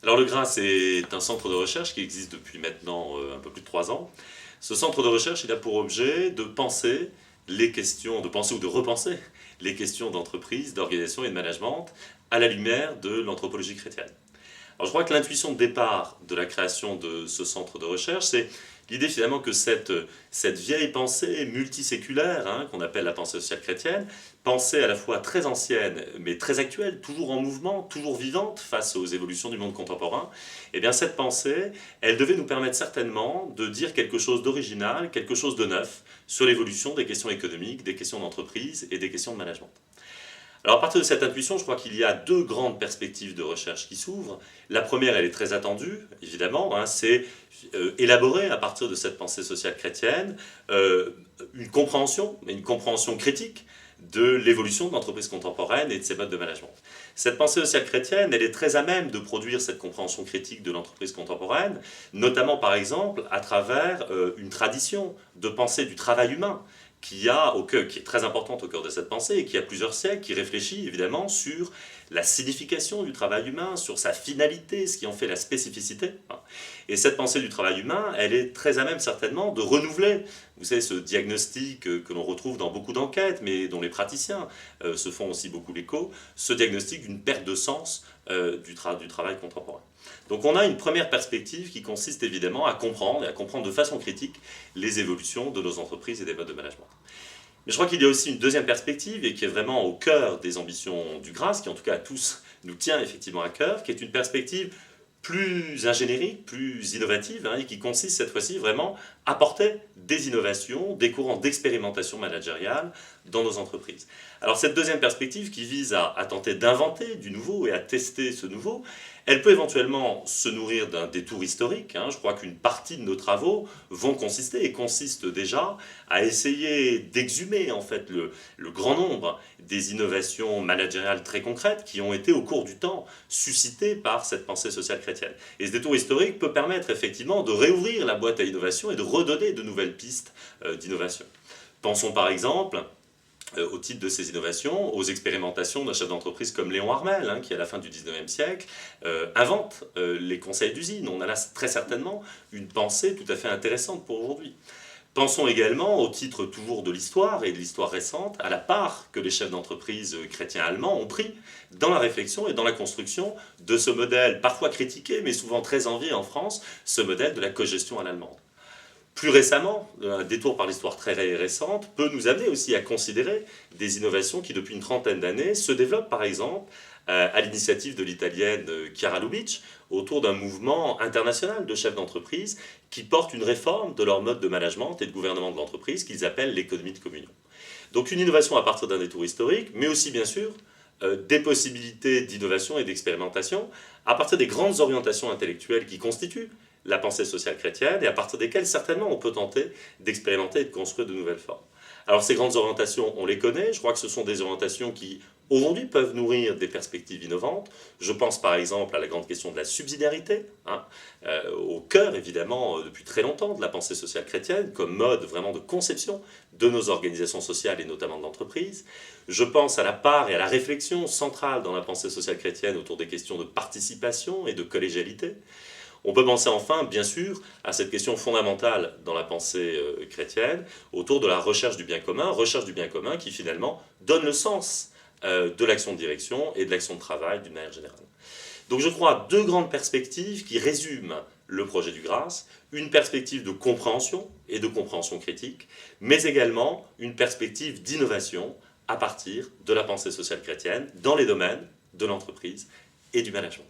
Alors le GRAS est un centre de recherche qui existe depuis maintenant un peu plus de 3 ans. Ce centre de recherche, il a pour objet de penser les questions, de penser ou de repenser les questions d'entreprise, d'organisation et de management à la lumière de l'anthropologie chrétienne. Alors je crois que l'intuition de départ de la création de ce centre de recherche, c'est l'idée finalement que cette vieille pensée multiséculaire, qu'on appelle la pensée sociale chrétienne, pensée à la fois très ancienne mais très actuelle, toujours en mouvement, toujours vivante face aux évolutions du monde contemporain, eh bien cette pensée, elle devait nous permettre certainement de dire quelque chose d'original, quelque chose de neuf sur l'évolution des questions économiques, des questions d'entreprise et des questions de management. Alors à partir de cette intuition, je crois qu'il y a deux grandes perspectives de recherche qui s'ouvrent. La première, elle est très attendue, évidemment, c'est élaborer à partir de cette pensée sociale chrétienne une compréhension critique de l'évolution de l'entreprise contemporaine et de ses modes de management. Cette pensée sociale chrétienne, elle est très à même de produire cette compréhension critique de l'entreprise contemporaine, notamment par exemple à travers une tradition de pensée du travail humain, qui est très importante au cœur de cette pensée et qui a plusieurs siècles, qui réfléchit évidemment sur la signification du travail humain, sur sa finalité, ce qui en fait la spécificité. Et cette pensée du travail humain, elle est très à même certainement de renouveler, vous savez, ce diagnostic que l'on retrouve dans beaucoup d'enquêtes, mais dont les praticiens se font aussi beaucoup l'écho, ce diagnostic d'une perte de sens du travail contemporain. Donc on a une première perspective qui consiste évidemment à comprendre, et à comprendre de façon critique, les évolutions de nos entreprises et des modes de management. Mais je crois qu'il y a aussi une deuxième perspective, et qui est vraiment au cœur des ambitions du GRAS, qui en tout cas à tous nous tient effectivement à cœur, qui est une perspective plus ingéniérique, plus innovative, et qui consiste cette fois-ci vraiment à apporter des innovations, des courants d'expérimentation managériale dans nos entreprises. Alors cette deuxième perspective qui vise à tenter d'inventer du nouveau et à tester ce nouveau, elle peut éventuellement se nourrir d'un détour historique. Je crois qu'une partie de nos travaux vont consister, et consistent déjà, à essayer d'exhumer en fait le grand nombre des innovations managériales très concrètes qui ont été au cours du temps suscitées par cette pensée sociale chrétienne. Et ce détour historique peut permettre effectivement de réouvrir la boîte à innovation et de redonner de nouvelles pistes d'innovation. Pensons par exemple, au titre de ces innovations, aux expérimentations d'un chef d'entreprise comme Léon Harmel, qui à la fin du 19e siècle invente les conseils d'usine. On a là très certainement une pensée tout à fait intéressante pour aujourd'hui. Pensons également, au titre toujours de l'histoire et de l'histoire récente, à la part que les chefs d'entreprise chrétiens allemands ont pris dans la réflexion et dans la construction de ce modèle, parfois critiqué mais souvent très envié en France, ce modèle de la cogestion à l'allemande. Plus récemment, un détour par l'histoire très récente peut nous amener aussi à considérer des innovations qui, depuis une trentaine d'années, se développent par exemple à l'initiative de l'italienne Chiara Lubich autour d'un mouvement international de chefs d'entreprise qui portent une réforme de leur mode de management et de gouvernement de l'entreprise qu'ils appellent l'économie de communion. Donc une innovation à partir d'un détour historique, mais aussi bien sûr des possibilités d'innovation et d'expérimentation à partir des grandes orientations intellectuelles qui constituent la pensée sociale chrétienne et à partir desquelles certainement on peut tenter d'expérimenter et de construire de nouvelles formes. Alors ces grandes orientations, on les connaît, je crois que ce sont des orientations qui aujourd'hui peuvent nourrir des perspectives innovantes. Je pense par exemple à la grande question de la subsidiarité, au cœur évidemment depuis très longtemps de la pensée sociale chrétienne comme mode vraiment de conception de nos organisations sociales et notamment de l'entreprise. Je pense à la part et à la réflexion centrale dans la pensée sociale chrétienne autour des questions de participation et de collégialité. On peut penser enfin, bien sûr, à cette question fondamentale dans la pensée chrétienne, autour de la recherche du bien commun qui finalement donne le sens de l'action de direction et de l'action de travail d'une manière générale. Donc je crois à deux grandes perspectives qui résument le projet du GRAS, une perspective de compréhension et de compréhension critique, mais également une perspective d'innovation à partir de la pensée sociale chrétienne dans les domaines de l'entreprise et du management.